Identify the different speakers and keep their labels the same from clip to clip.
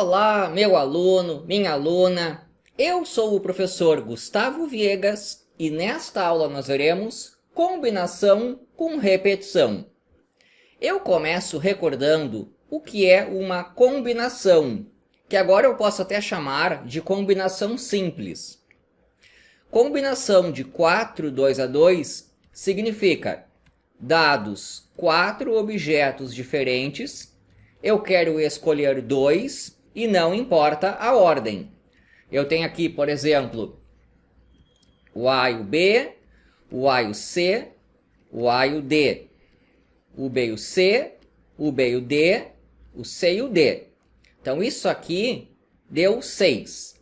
Speaker 1: Olá, meu aluno, minha aluna. Eu sou o professor Gustavo Viegas e nesta aula nós veremos combinação com repetição. Eu começo recordando o que é uma combinação, que agora eu posso até chamar de combinação simples. Combinação de 4, 2 a 2 significa dados 4 objetos diferentes, eu quero escolher 2 e não importa a ordem. Eu tenho aqui, por exemplo, o A e o B, o A e o C, o A e o D, o B e o C, o B e o D, o C e o D. Então, isso aqui deu 6,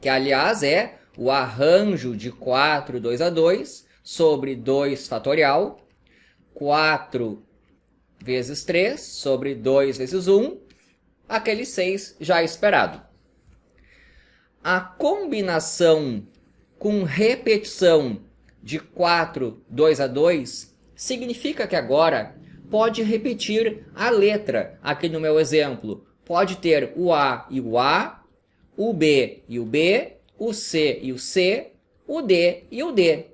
Speaker 1: que aliás é o arranjo de 4, 2 a 2 sobre 2 fatorial, 4 vezes 3 sobre 2 vezes 1, aquele 6 já esperado. A combinação com repetição de 4, 2 a 2 significa que agora pode repetir a letra. Aqui no meu exemplo, pode ter o A e o A, o B e o B, o C e o C, o D e o D.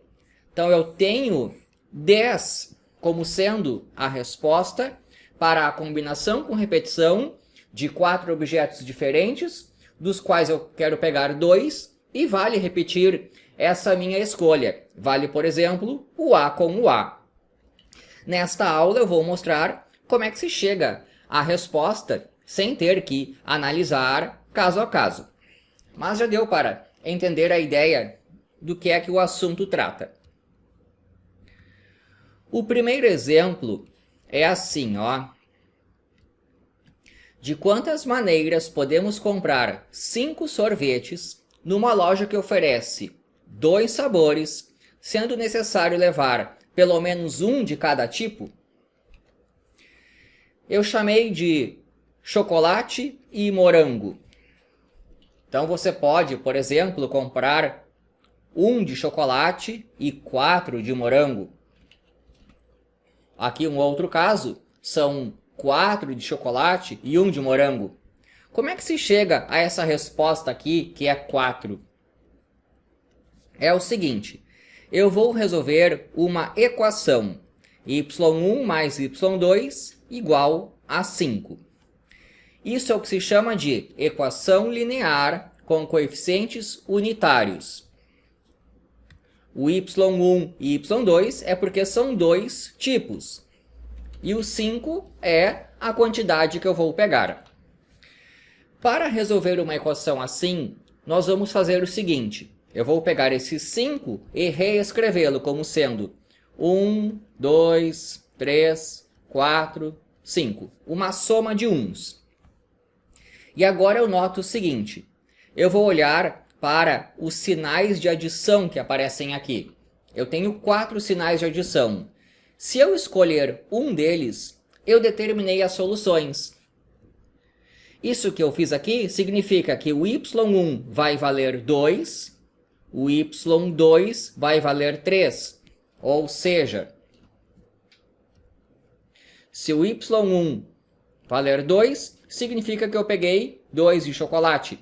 Speaker 1: Então, eu tenho 10 como sendo a resposta para a combinação com repetição de 4 objetos diferentes, dos quais eu quero pegar 2, e vale repetir essa minha escolha. Vale, por exemplo, o A com o A. Nesta aula eu vou mostrar como é que se chega à resposta sem ter que analisar caso a caso. Mas já deu para entender a ideia do que é que o assunto trata. O primeiro exemplo é assim, ó. De quantas maneiras podemos comprar 5 sorvetes numa loja que oferece 2 sabores, sendo necessário levar pelo menos um de cada tipo? Eu chamei de chocolate e morango. Então você pode, por exemplo, comprar 1 de chocolate e 4 de morango. Aqui um outro caso, são 4 de chocolate e 1 de morango. Como é que se chega a essa resposta aqui, que é 4? É o seguinte, eu vou resolver uma equação. y1 mais y2 igual a 5. Isso é o que se chama de equação linear com coeficientes unitários. O y1 e y2 é porque são 2 tipos. E o 5 é a quantidade que eu vou pegar. Para resolver uma equação assim, nós vamos fazer o seguinte. Eu vou pegar esse 5 e reescrevê-lo como sendo 1, 2, 3, 4, 5. Uma soma de uns. E agora eu noto o seguinte. Eu vou olhar para os sinais de adição que aparecem aqui. Eu tenho 4 sinais de adição. Se eu escolher um deles, eu determinei as soluções. Isso que eu fiz aqui significa que o y1 vai valer 2, o y2 vai valer 3. Ou seja, se o y1 valer 2, significa que eu peguei 2 de chocolate.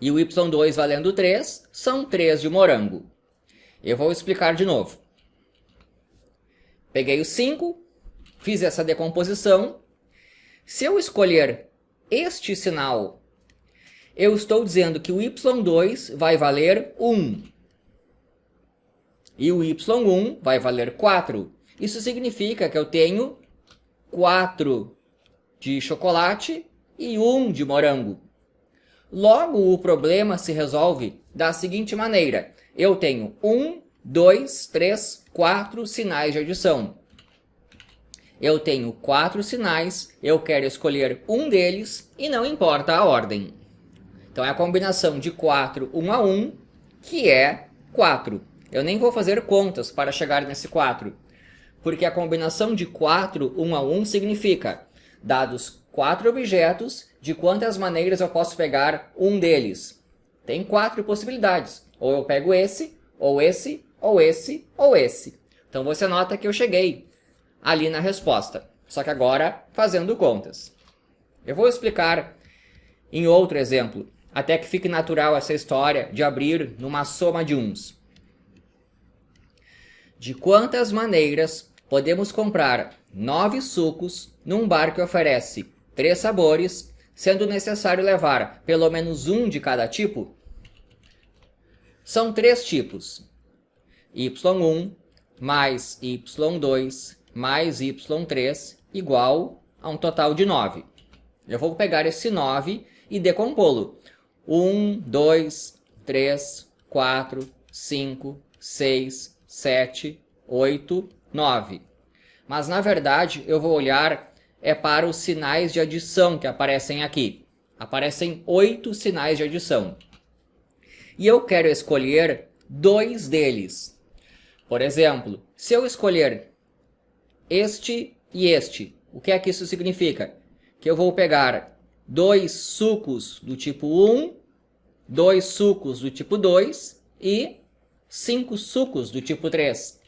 Speaker 1: E o y2 valendo 3, são 3 de morango. Eu vou explicar de novo. Peguei o 5, fiz essa decomposição. Se eu escolher este sinal, eu estou dizendo que o y2 vai valer 1. E o y1 vai valer 4. Isso significa que eu tenho 4 de chocolate e 1 de morango. Logo, o problema se resolve da seguinte maneira. Eu tenho 1, 2, 3, 4 sinais de adição. Eu tenho 4 sinais, eu quero escolher um deles e não importa a ordem. Então, é a combinação de 4, 1 a 1, que é 4. Eu nem vou fazer contas para chegar nesse 4, porque a combinação de 4, 1 a 1 significa, dados 4 objetos, de quantas maneiras eu posso pegar um deles. Tem 4 possibilidades. Ou eu pego esse, ou esse, ou esse, ou esse. Então você nota que eu cheguei ali na resposta. Só que agora fazendo contas. Eu vou explicar em outro exemplo, até que fique natural essa história de abrir numa soma de uns. De quantas maneiras podemos comprar 9 sucos num bar que oferece 3 sabores, sendo necessário levar pelo menos um de cada tipo? São 3 tipos: y1 mais y2 mais y3 igual a um total de 9. Eu vou pegar esse 9 e decompô-lo. 1, 2, 3, 4, 5, 6, 7, 8, 9. Mas na verdade eu vou olhar para os sinais de adição que aparecem aqui. Aparecem 8 sinais de adição. E eu quero escolher 2 deles. Por exemplo, se eu escolher este e este, o que é que isso significa? Que eu vou pegar 2 sucos do tipo 1, 2 sucos do tipo 2 e 5 sucos do tipo 3.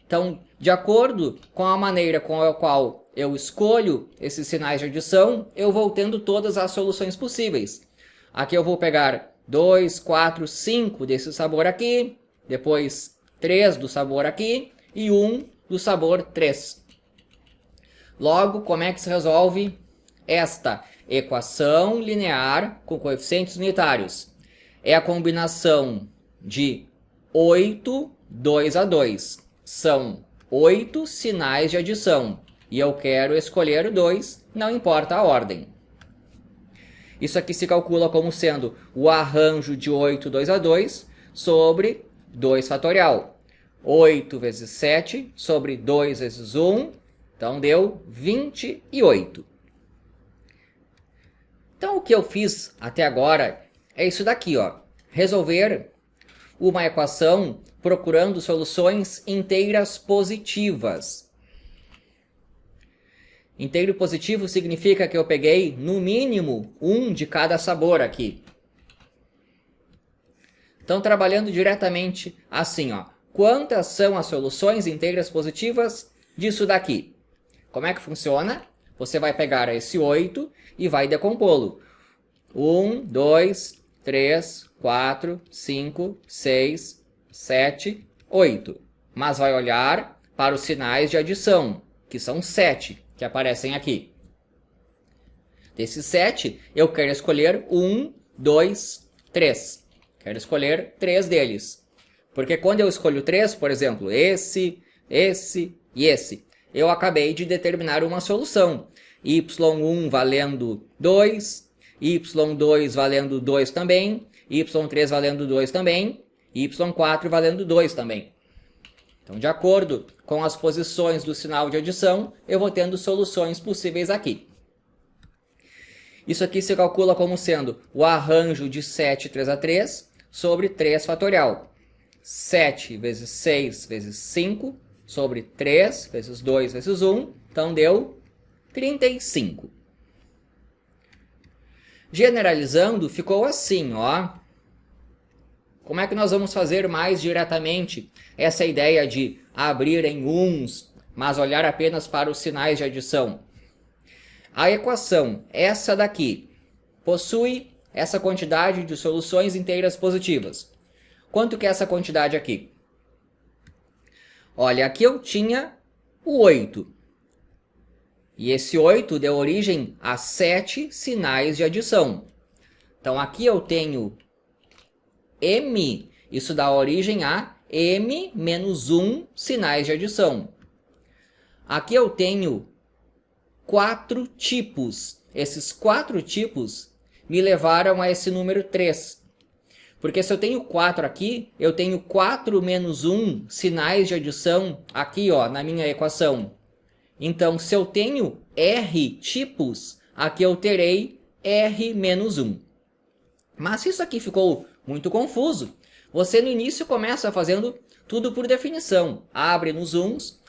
Speaker 1: Então, de acordo com a maneira com a qual eu escolho esses sinais de adição, eu vou tendo todas as soluções possíveis. Aqui eu vou pegar 2, 4, 5 desse sabor aqui, depois 3 do sabor aqui e 1 do sabor 3. Logo, como é que se resolve esta equação linear com coeficientes unitários? É a combinação de 8, 2 a 2. São 8 sinais de adição. E eu quero escolher 2, não importa a ordem. Isso aqui se calcula como sendo o arranjo de 8, 2 a 2 sobre 2 fatorial. 8 vezes 7 sobre 2 vezes 1, então deu 28. Então o que eu fiz até agora é isso daqui, ó. Resolver uma equação procurando soluções inteiras positivas. Inteiro positivo significa que eu peguei no mínimo um de cada sabor aqui. Então trabalhando diretamente assim, ó. Quantas são as soluções inteiras positivas disso daqui? Como é que funciona? Você vai pegar esse 8 e vai decompô-lo. 1, 2, 3, 4, 5, 6, 7, 8. Mas vai olhar para os sinais de adição, que são 7, que aparecem aqui. Desses 7, eu quero escolher 1, 2, 3. Quero escolher 3 deles. Porque quando eu escolho 3, por exemplo, esse e esse, eu acabei de determinar uma solução. y1 valendo 2, y2 valendo 2 também, y3 valendo 2 também, y4 valendo 2 também. Então, de acordo com as posições do sinal de adição, eu vou tendo soluções possíveis aqui. Isso aqui se calcula como sendo o arranjo de 7 3 a 3 sobre 3 fatorial. 7 vezes 6 vezes 5 sobre 3 vezes 2 vezes 1, então deu 35. Generalizando, ficou assim, ó. Como é que nós vamos fazer mais diretamente essa ideia de abrir em uns, mas olhar apenas para os sinais de adição? A equação, essa daqui, possui essa quantidade de soluções inteiras positivas. Quanto que é essa quantidade aqui? Olha, aqui eu tinha o 8. E esse 8 deu origem a 7 sinais de adição. Então aqui eu tenho m, isso dá origem a m menos 1 sinais de adição. Aqui eu tenho 4 tipos. Esses 4 tipos me levaram a esse número 3. Porque se eu tenho 4 aqui, eu tenho 4 menos 1 sinais de adição aqui, ó, na minha equação. Então, se eu tenho R tipos, aqui eu terei R menos 1. Mas se isso aqui ficou muito confuso, você no início começa fazendo tudo por definição. Abre nos uns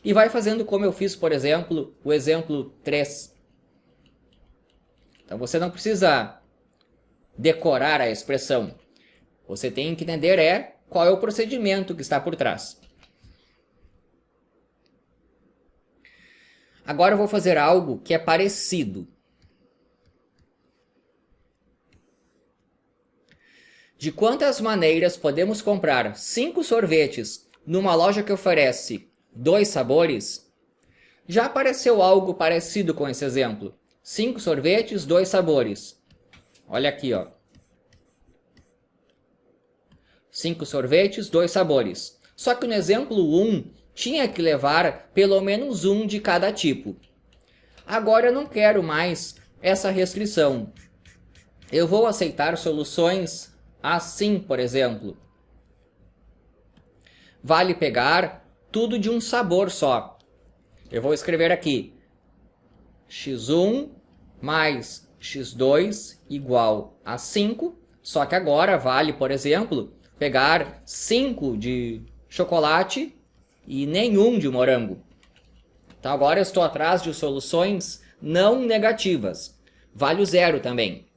Speaker 1: e vai fazendo como eu fiz, por exemplo, o exemplo 3. Então, você não precisa decorar a expressão. Você tem que entender qual é o procedimento que está por trás. Agora eu vou fazer algo que é parecido. De quantas maneiras podemos comprar 5 sorvetes numa loja que oferece 2 sabores? Já apareceu algo parecido com esse exemplo. 5 sorvetes, 2 sabores. Olha aqui, ó. 5 sorvetes, 2 sabores. Só que no exemplo 1, tinha que levar pelo menos um de cada tipo. Agora eu não quero mais essa restrição. Eu vou aceitar soluções assim, por exemplo. Vale pegar tudo de um sabor só. Eu vou escrever aqui. x1 mais x2 igual a 5. Só que agora vale, por exemplo, pegar 5 de chocolate e nenhum de morango. Então agora eu estou atrás de soluções não negativas. Vale o zero também.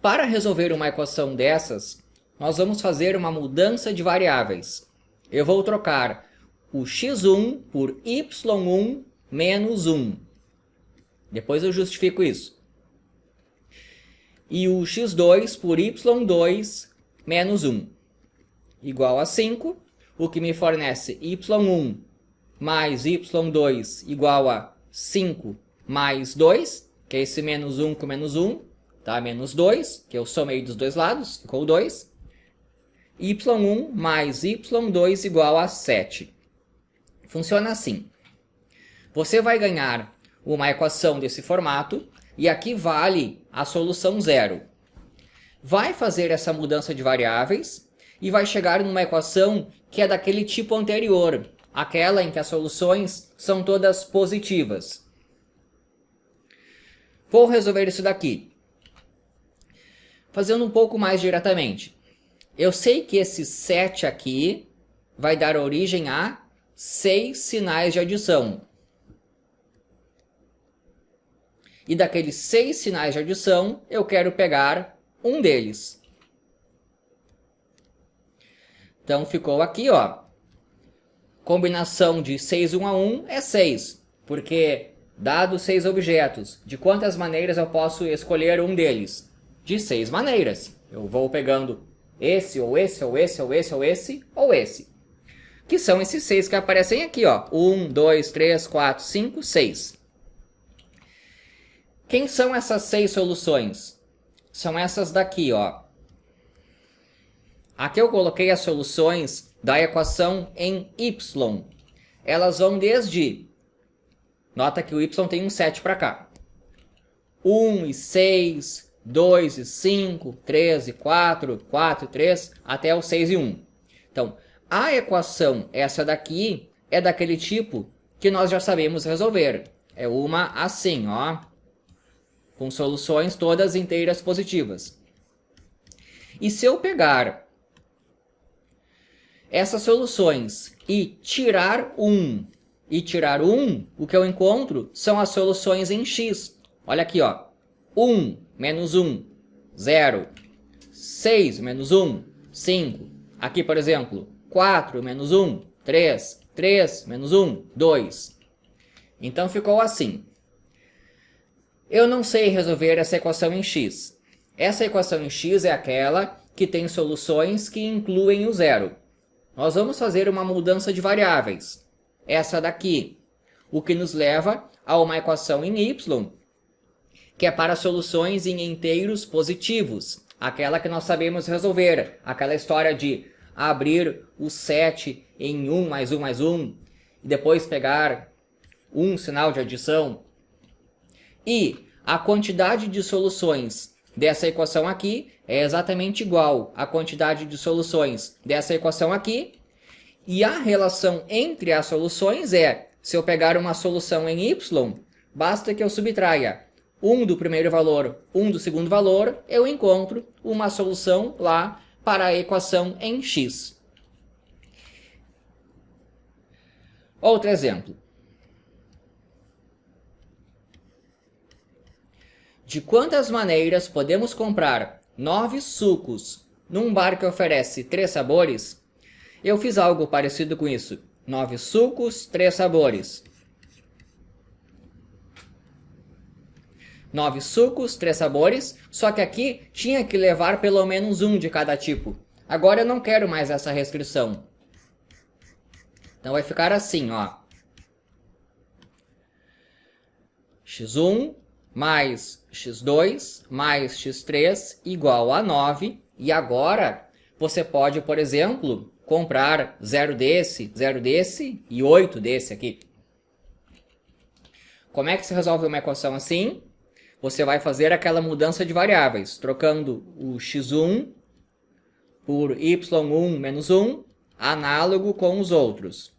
Speaker 1: Para resolver uma equação dessas, nós vamos fazer uma mudança de variáveis. Eu vou trocar o x1 por y1 menos 1. Depois eu justifico isso. E o x2 por y2 menos 1. Igual a 5, o que me fornece y1 mais y2 igual a 5 mais 2, que é esse menos 1 com menos 1, tá? Menos 2, que eu somei dos dois lados, ficou 2. y1 mais y2 igual a 7. Funciona assim. Você vai ganhar uma equação desse formato, e aqui vale a solução zero. Vai fazer essa mudança de variáveis, e vai chegar numa equação que é daquele tipo anterior, aquela em que as soluções são todas positivas. Vou resolver isso daqui. Fazendo um pouco mais diretamente. Eu sei que esse 7 aqui vai dar origem a 6 sinais de adição. E daqueles 6 sinais de adição, eu quero pegar um deles. Então ficou aqui, ó. Combinação de 6 1 a 1 é 6, porque dados 6 objetos, de quantas maneiras eu posso escolher um deles? De 6 maneiras. Eu vou pegando esse, ou esse, ou esse, ou esse, ou esse, ou esse. Que são esses 6 que aparecem aqui, ó. 1, 2, 3, 4, 5, 6. Quem são essas 6 soluções? São essas daqui, ó. Aqui eu coloquei as soluções da equação em y. Elas vão desde... Nota que o y tem um 7 para cá. 1 e 6, 2 e 5, 3 e 4, 4 e 3, até o 6 e 1. Então, a equação, essa daqui, é daquele tipo que nós já sabemos resolver. É uma assim, ó. Com soluções todas inteiras positivas. E se eu pegar essas soluções e tirar 1, o que eu encontro são as soluções em x. Olha aqui, ó. 1 menos 1, 0. 6 menos 1, 5. Aqui, por exemplo, 4 menos 1, 3. 3 menos 1, 2. Então ficou assim. Eu não sei resolver essa equação em x. Essa equação em x é aquela que tem soluções que incluem o zero. Nós vamos fazer uma mudança de variáveis. Essa daqui, o que nos leva a uma equação em y, que é para soluções em inteiros positivos. Aquela que nós sabemos resolver. Aquela história de abrir o 7 em 1 mais 1 mais 1, e depois pegar um sinal de adição. E a quantidade de soluções dessa equação aqui é exatamente igual à quantidade de soluções dessa equação aqui. E a relação entre as soluções é, se eu pegar uma solução em y, basta que eu subtraia 1 do primeiro valor, 1 do segundo valor, eu encontro uma solução lá para a equação em x. Outro exemplo. De quantas maneiras podemos comprar 9 sucos num bar que oferece 3 sabores? Eu fiz algo parecido com isso. 9 sucos, 3 sabores. 9 sucos, 3 sabores, só que aqui tinha que levar pelo menos um de cada tipo. Agora eu não quero mais essa restrição. Então vai ficar assim, ó. x1 mais x2 mais x3 igual a 9. E agora você pode, por exemplo, comprar 0 desse e 8 desse aqui. Como é que se resolve uma equação assim? Você vai fazer aquela mudança de variáveis, trocando o x1 por y1 menos 1, análogo com os outros.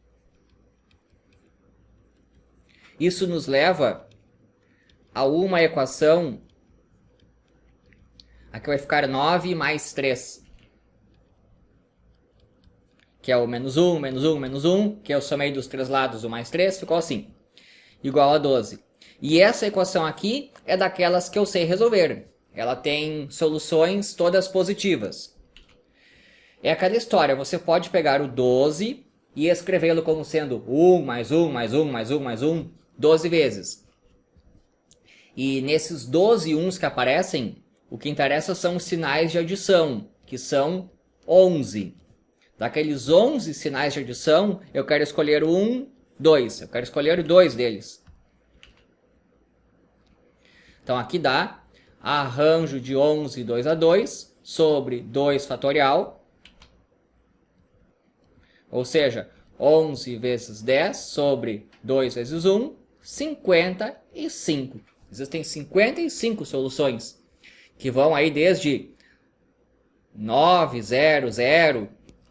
Speaker 1: Isso nos leva a uma equação, aqui vai ficar 9 mais 3, que é o menos 1, menos 1, menos 1, que eu somei dos três lados, o mais 3, ficou assim, igual a 12. E essa equação aqui é daquelas que eu sei resolver. Ela tem soluções todas positivas. É aquela história, você pode pegar o 12 e escrevê-lo como sendo 1 mais 1 mais 1 mais 1 mais 1, 12 vezes. E nesses 12 uns que aparecem, o que interessa são os sinais de adição, que são 11. Daqueles 11 sinais de adição, eu quero escolher 1, 2. Eu quero escolher 2 deles. Então aqui dá arranjo de 11 2 a 2 sobre 2 fatorial. Ou seja, 11 vezes 10 sobre 2 vezes 1, 55. Existem 55 soluções, que vão aí desde 900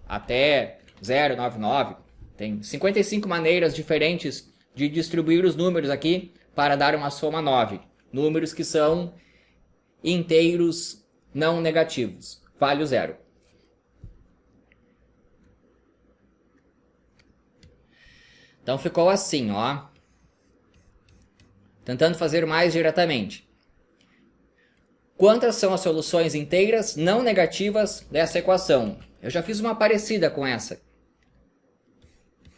Speaker 1: até 099. Tem 55 maneiras diferentes de distribuir os números aqui para dar uma soma 9. Números que são inteiros não negativos. Vale o zero. Então ficou assim, ó. Tentando fazer mais diretamente. Quantas são as soluções inteiras não negativas dessa equação? Eu já fiz uma parecida com essa.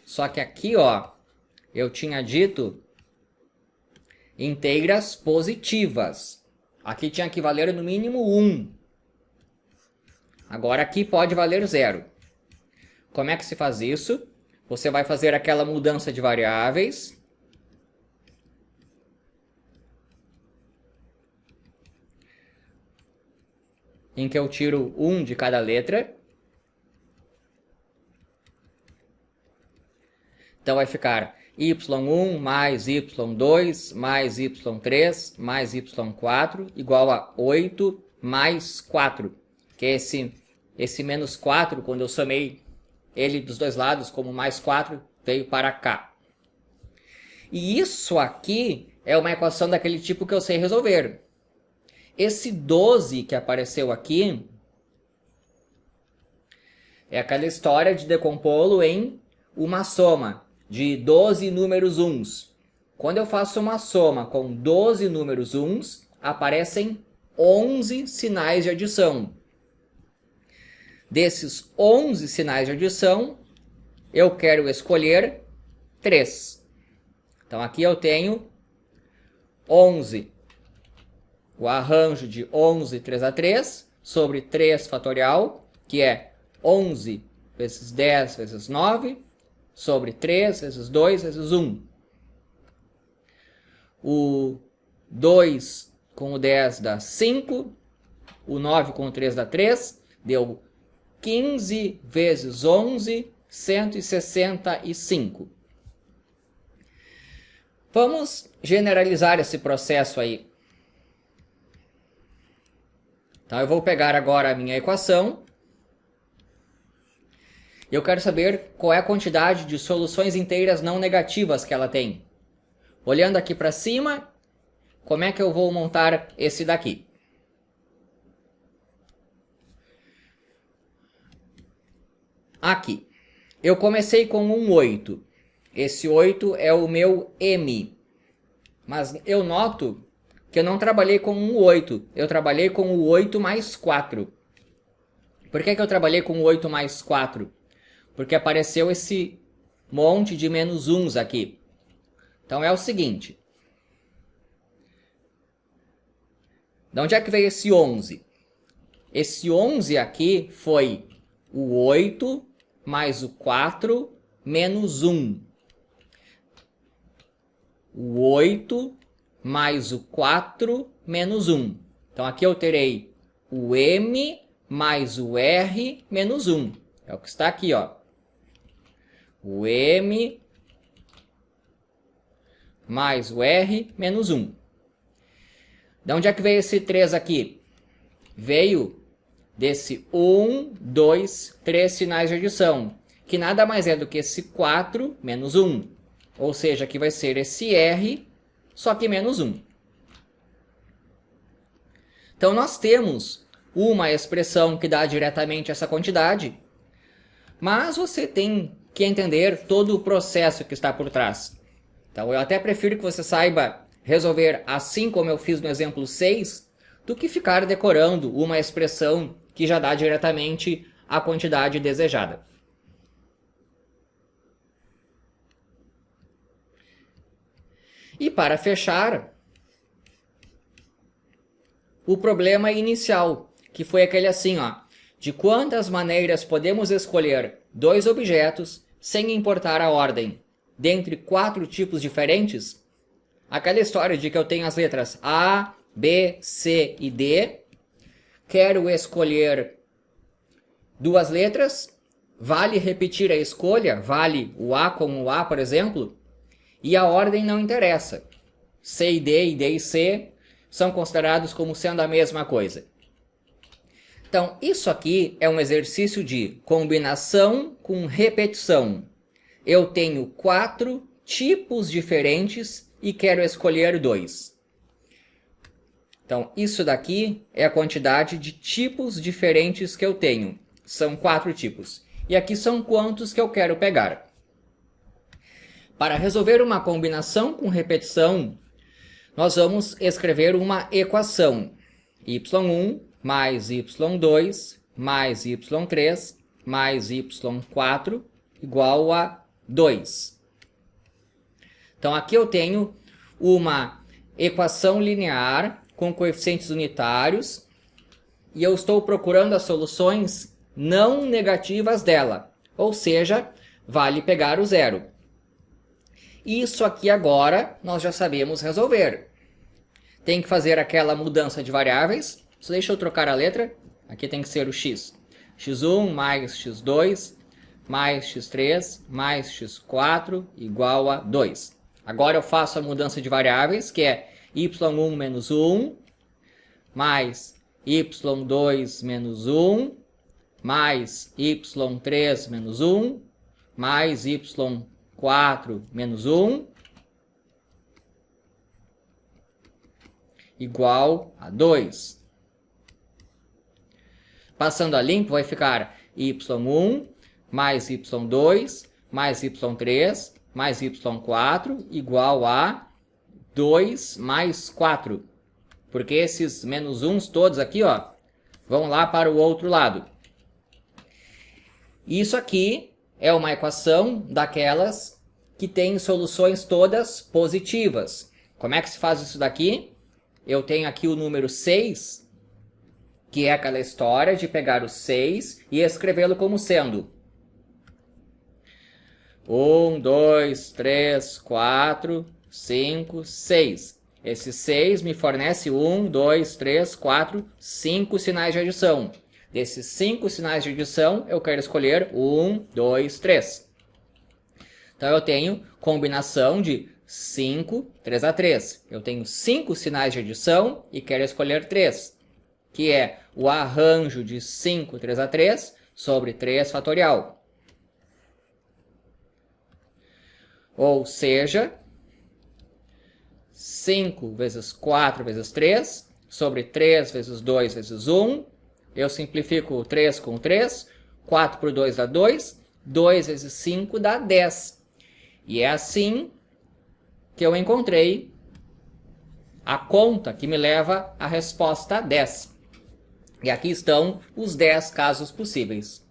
Speaker 1: Só que aqui, ó, eu tinha dito inteiras positivas. Aqui tinha que valer no mínimo 1. Agora aqui pode valer 0. Como é que se faz isso? Você vai fazer aquela mudança de variáveis. Em que eu tiro 1 de cada letra. Então vai ficar y1 mais y2 mais y3 mais y4 igual a 8 mais 4. Que é esse menos 4, quando eu somei ele dos dois lados como mais 4, veio para cá. E isso aqui é uma equação daquele tipo que eu sei resolver. Esse 12 que apareceu aqui é aquela história de decompô-lo em uma soma de 12 números uns. Quando eu faço uma soma com 12 números uns, aparecem 11 sinais de adição. Desses 11 sinais de adição, eu quero escolher 3. Então aqui eu tenho 11. O arranjo de 11 3 a 3 sobre 3 fatorial, que é 11 vezes 10 vezes 9, sobre 3 vezes 2 vezes 1. O 2 com o 10 dá 5, o 9 com o 3 dá 3, deu 15 vezes 11, 165. Vamos generalizar esse processo aí. Então eu vou pegar agora a minha equação. Eu quero saber qual é a quantidade de soluções inteiras não negativas que ela tem. Olhando aqui para cima, como é que eu vou montar esse daqui? Aqui. Eu comecei com um 8. Esse 8 é o meu M. Mas eu noto que eu não trabalhei com um 8. Eu trabalhei com o 8 mais 4. Por que eu trabalhei com o 8 mais 4? Porque apareceu esse monte de menos 1s aqui. Então é o seguinte. De onde é que veio esse 11? Esse 11 aqui foi o 8 mais o 4 menos 1. O 8 mais o 4 menos 1. Então aqui eu terei o M mais o R menos 1. É o que está aqui, ó. O M mais o R menos 1. De onde é que veio esse 3 aqui? Veio desse 1, 2, 3 sinais de adição, que nada mais é do que esse 4 menos 1. Ou seja, aqui vai ser esse R, só que menos 1. Então nós temos uma expressão que dá diretamente essa quantidade, mas você tem que entender todo o processo que está por trás. Então eu até prefiro que você saiba resolver assim como eu fiz no exemplo 6, do que ficar decorando uma expressão que já dá diretamente a quantidade desejada. E para fechar, o problema inicial, que foi aquele assim, ó, de quantas maneiras podemos escolher dois objetos sem importar a ordem, dentre 4 tipos diferentes? Aquela história de que eu tenho as letras A, B, C e D, quero escolher 2 letras, vale repetir a escolha, vale o A como o A, por exemplo, e a ordem não interessa. C e D e C são considerados como sendo a mesma coisa. Então, isso aqui é um exercício de combinação com repetição. Eu tenho 4 tipos diferentes e quero escolher 2. Então, isso daqui é a quantidade de tipos diferentes que eu tenho. São 4 tipos. E aqui são quantos que eu quero pegar. Para resolver uma combinação com repetição, nós vamos escrever uma equação. y1 mais y2 mais y3 mais y4 igual a 2. Então, aqui eu tenho uma equação linear com coeficientes unitários e eu estou procurando as soluções não negativas dela, ou seja, vale pegar o zero. Isso aqui agora nós já sabemos resolver. Tem que fazer aquela mudança de variáveis. Só deixa eu trocar a letra. Aqui tem que ser o x. x1 mais x2 mais x3 mais x4 igual a 2. Agora eu faço a mudança de variáveis, que é y1 menos 1 mais y2 menos 1 mais y3 menos 1 mais y4 menos 1 igual a 2. Passando a limpo vai ficar y1 mais y2 mais y3 mais y4 igual a 2 mais 4. Porque esses menos 1 todos aqui, ó, vão lá para o outro lado. Isso aqui é uma equação daquelas que tem soluções todas positivas. Como é que se faz isso daqui? Eu tenho aqui o número 6, que é aquela história de pegar o 6 e escrevê-lo como sendo 1, 2, 3, 4, 5, 6. Esse 6 me fornece 1, 2, 3, 4, 5 sinais de adição. Desses 5 sinais de adição, eu quero escolher 1, 2, 3. Então, eu tenho combinação de 5, 3 a 3. Eu tenho 5 sinais de adição e quero escolher 3, que é o arranjo de 5, 3 a 3 sobre 3 fatorial. Ou seja, 5 vezes 4 vezes 3 sobre 3 vezes 2 vezes 1. Eu simplifico 3 com 3. 4 por 2 dá 2. 2 vezes 5 dá 10. E é assim que eu encontrei a conta que me leva à resposta 10. E aqui estão os 10 casos possíveis.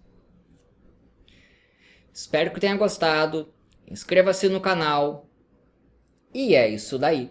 Speaker 1: Espero que tenha gostado. Inscreva-se no canal. E é isso daí.